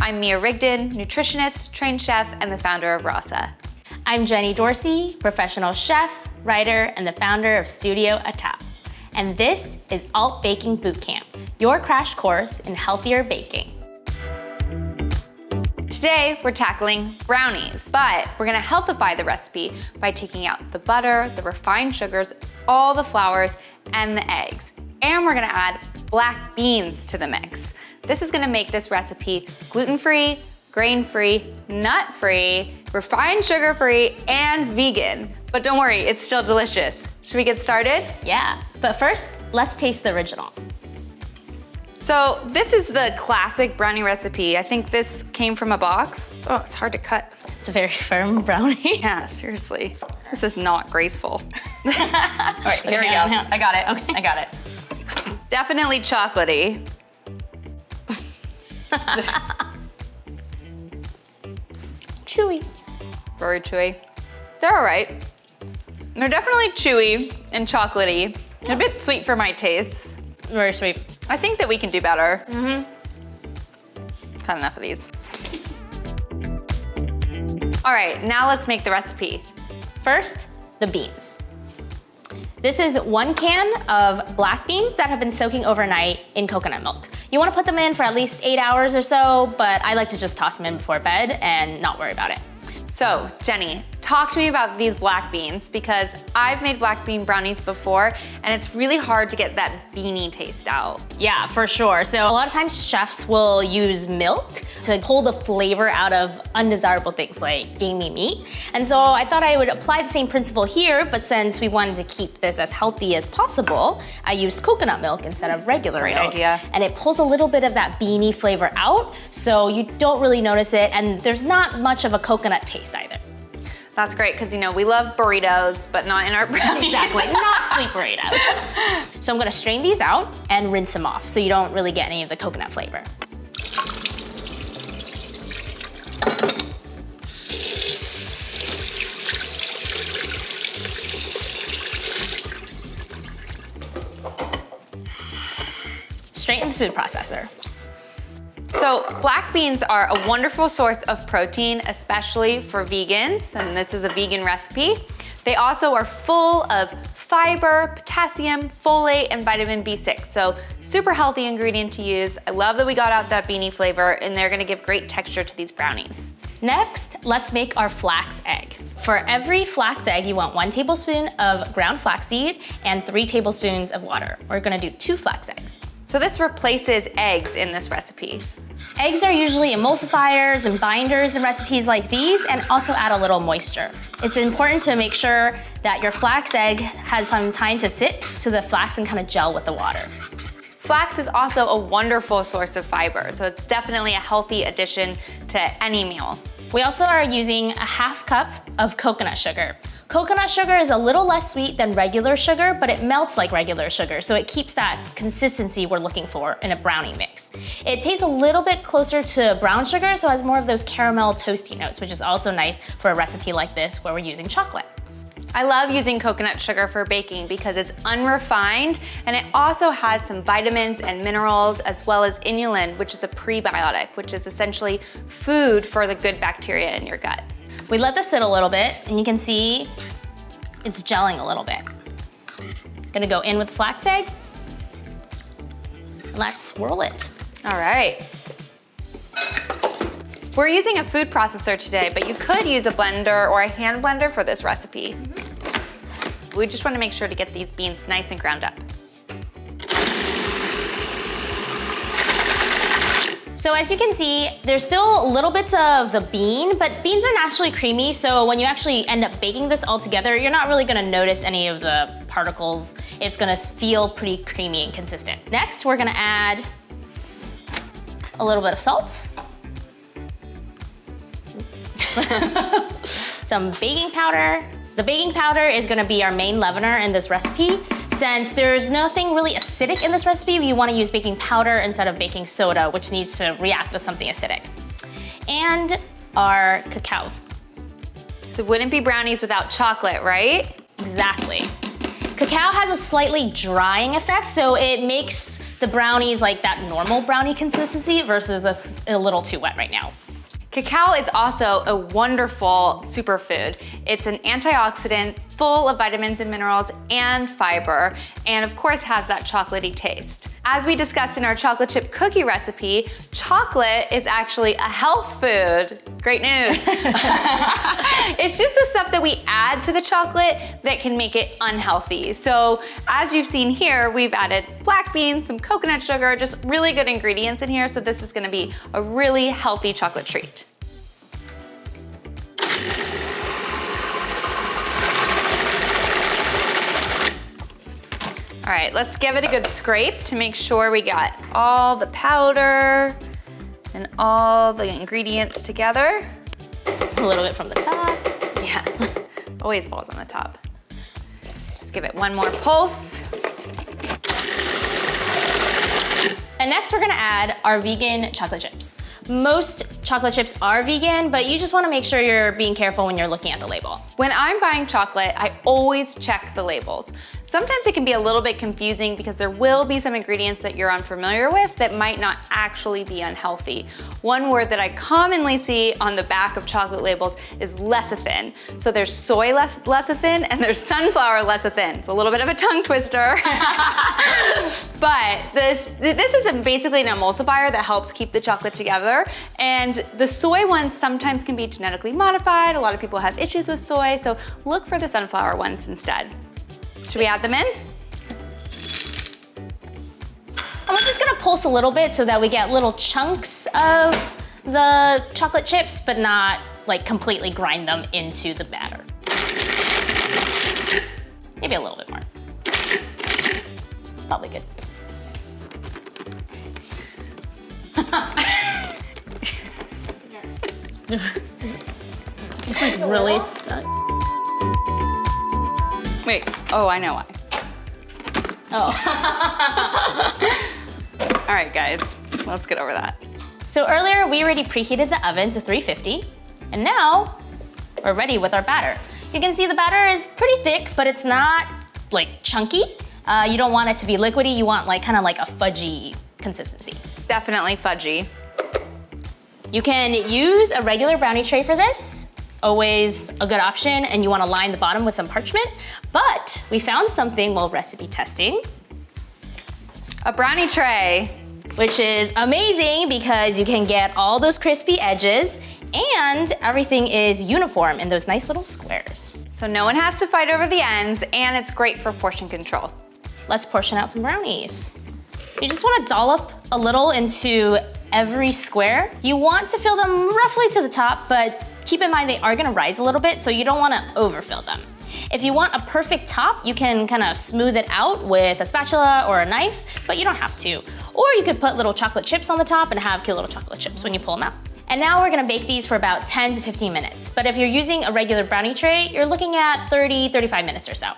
I'm Mia Rigdon, nutritionist, trained chef, and the founder of Rasa. I'm Jenny Dorsey, professional chef, writer, and the founder of Studio Atap. And this is Alt-Baking Bootcamp, your crash course in healthier baking. Today, we're tackling brownies, but we're gonna healthify the recipe by taking out the butter, the refined sugars, all the flours, and the eggs. And we're gonna add black beans to the mix. This is gonna make this recipe gluten-free, grain-free, nut-free, refined sugar-free, and vegan. But don't worry, it's still delicious. Should we get started? Yeah, but first, let's taste the original. So this is the classic brownie recipe. I think this came from a box. Oh, it's hard to cut. It's a very firm brownie. Yeah, seriously. This is not graceful. All right, Okay, here we go. hang on. I got it, Okay. I got it. Definitely chocolatey. Chewy. Very chewy. They're all right. They're definitely chewy and chocolatey. A bit sweet for my taste. Very sweet. I think that we can do better. Had enough of these. All right, now let's make the recipe. First, the beans. This is 1 can of black beans that have been soaking overnight in coconut milk. You wanna put them in for at least 8 hours or so, but I like to just toss them in before bed and not worry about it. So, Jenny, talk to me about these black beans because I've made black bean brownies before and it's really hard to get that beany taste out. Yeah, for sure. So a lot of times chefs will use milk to pull the flavor out of undesirable things like gamey meat. And so I thought I would apply the same principle here, but since we wanted to keep this as healthy as possible, I used coconut milk instead of regular milk. Great idea. And it pulls a little bit of that beany flavor out, so you don't really notice it, and there's not much of a coconut taste either. That's great, because you know, we love burritos, but not in our brownies. Exactly, not sweet burritos. So I'm gonna strain these out and rinse them off so you don't really get any of the coconut flavor. Straight in the food processor. So black beans are a wonderful source of protein, especially for vegans, and this is a vegan recipe. They also are full of fiber, potassium, folate, and vitamin B6, so super healthy ingredient to use. I love that we got out that beany flavor, and they're gonna give great texture to these brownies. Next, let's make our flax egg. For every flax egg, you want 1 tablespoon of ground flaxseed and 3 tablespoons of water. We're gonna do 2 flax eggs. So this replaces eggs in this recipe. Eggs are usually emulsifiers and binders in recipes like these and also add a little moisture. It's important to make sure that your flax egg has some time to sit so the flax can kind of gel with the water. Flax is also a wonderful source of fiber, so it's definitely a healthy addition to any meal. We also are using a 1/2 cup of coconut sugar. Coconut sugar is a little less sweet than regular sugar, but it melts like regular sugar, so it keeps that consistency we're looking for in a brownie mix. It tastes a little bit closer to brown sugar, so it has more of those caramel toasty notes, which is also nice for a recipe like this where we're using chocolate. I love using coconut sugar for baking because it's unrefined and it also has some vitamins and minerals as well as inulin, which is a prebiotic, which is essentially food for the good bacteria in your gut. We let this sit a little bit and you can see it's gelling a little bit. Gonna go in with the flax egg. Let's swirl it. All right. We're using a food processor today, but you could use a blender or a hand blender for this recipe. We just want to make sure to get these beans nice and ground up. So as you can see, there's still little bits of the bean, but beans are naturally creamy, so when you actually end up baking this all together, you're not really gonna notice any of the particles. It's gonna feel pretty creamy and consistent. Next, we're gonna add a little bit of salt. Some baking powder. The baking powder is gonna be our main leavener in this recipe. Since there's nothing really acidic in this recipe, you wanna use baking powder instead of baking soda, which needs to react with something acidic. And our cacao. So it wouldn't be brownies without chocolate, right? Exactly. Cacao has a slightly drying effect, so it makes the brownies like that normal brownie consistency versus a little too wet right now. Cacao is also a wonderful superfood. It's an antioxidant full of vitamins and minerals and fiber, and of course has that chocolatey taste. As we discussed in our chocolate chip cookie recipe, chocolate is actually a health food. Great news. It's just the stuff that we add to the chocolate that can make it unhealthy. So as you've seen here, we've added black beans, some coconut sugar, just really good ingredients in here. So this is gonna be a really healthy chocolate treat. All right, let's give it a good scrape to make sure we got all the powder and all the ingredients together. A little bit from the top. Yeah, always falls on the top. Just give it one more pulse. And next we're gonna add our vegan chocolate chips. Most chocolate chips are vegan, but you just wanna make sure you're being careful when you're looking at the label. When I'm buying chocolate, I always check the labels. Sometimes it can be a little bit confusing because there will be some ingredients that you're unfamiliar with that might not actually be unhealthy. One word that I commonly see on the back of chocolate labels is lecithin. So there's soy lecithin and there's sunflower lecithin. It's a little bit of a tongue twister. But this is basically an emulsifier that helps keep the chocolate together. And the soy ones sometimes can be genetically modified. A lot of people have issues with soy, so look for the sunflower ones instead. Should we add them in? And we're just gonna pulse a little bit so that we get little chunks of the chocolate chips, but not like completely grind them into the batter. Maybe a little bit more. Probably good. It's like really stuck. Wait, oh, I know why. Oh. All right, guys, let's get over that. So earlier we already preheated the oven to 350, and now we're ready with our batter. You can see the batter is pretty thick, but it's not like chunky. You don't want it to be liquidy, you want like kind of like a fudgy consistency. Definitely fudgy. You can use a regular brownie tray for this. Always a good option, and you wanna line the bottom with some parchment, but we found something while recipe testing. A brownie tray. Which is amazing because you can get all those crispy edges and everything is uniform in those nice little squares. So no one has to fight over the ends, and it's great for portion control. Let's portion out some brownies. You just wanna dollop a little into every square. You want to fill them roughly to the top, but keep in mind they are gonna rise a little bit, so you don't wanna overfill them. If you want a perfect top, you can kind of smooth it out with a spatula or a knife, but you don't have to. Or you could put little chocolate chips on the top and have cute little chocolate chips when you pull them out. And now we're gonna bake these for about 10 to 15 minutes. But if you're using a regular brownie tray, you're looking at 30, 35 minutes or so.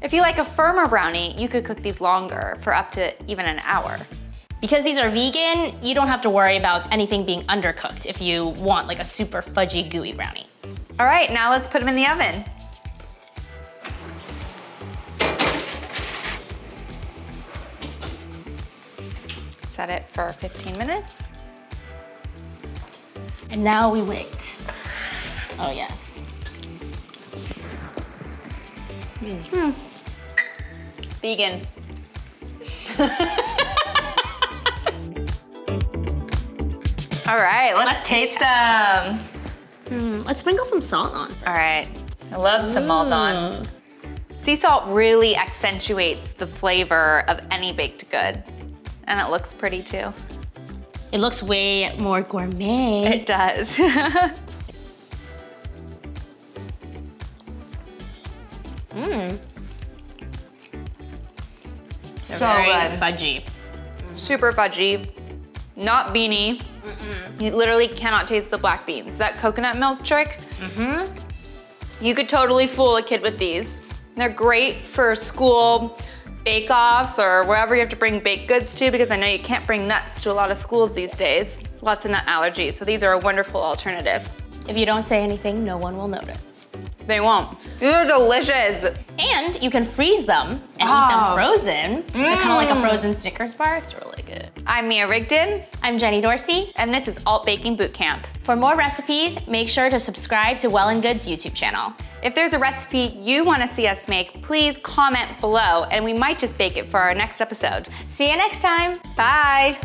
If you like a firmer brownie, you could cook these longer for up to even an hour. Because these are vegan, you don't have to worry about anything being undercooked if you want like a super fudgy, gooey brownie. All right, now let's put them in the oven. Set it for 15 minutes. And now we wait. Oh yes. Vegan. All right, let's taste them. Let's sprinkle some salt on. All right, I love some Maldon. Sea salt really accentuates the flavor of any baked good. And it looks pretty too. It looks way more gourmet. It does. So Very good. fudgy. Super fudgy, not beany. You literally cannot taste the black beans. That coconut milk trick, you could totally fool a kid with these. They're great for school bake-offs or wherever you have to bring baked goods to, because I know you can't bring nuts to a lot of schools these days. Lots of nut allergies, so these are a wonderful alternative. If you don't say anything, no one will notice. They won't. These are delicious. And you can freeze them and eat them frozen. They're kind of like a frozen Snickers bar. It's really good. I'm Mia Rigdon. I'm Jenny Dorsey. And this is Alt-Baking Bootcamp. For more recipes, make sure to subscribe to Well+Good's YouTube channel. If there's a recipe you want to see us make, please comment below and we might just bake it for our next episode. See you next time. Bye.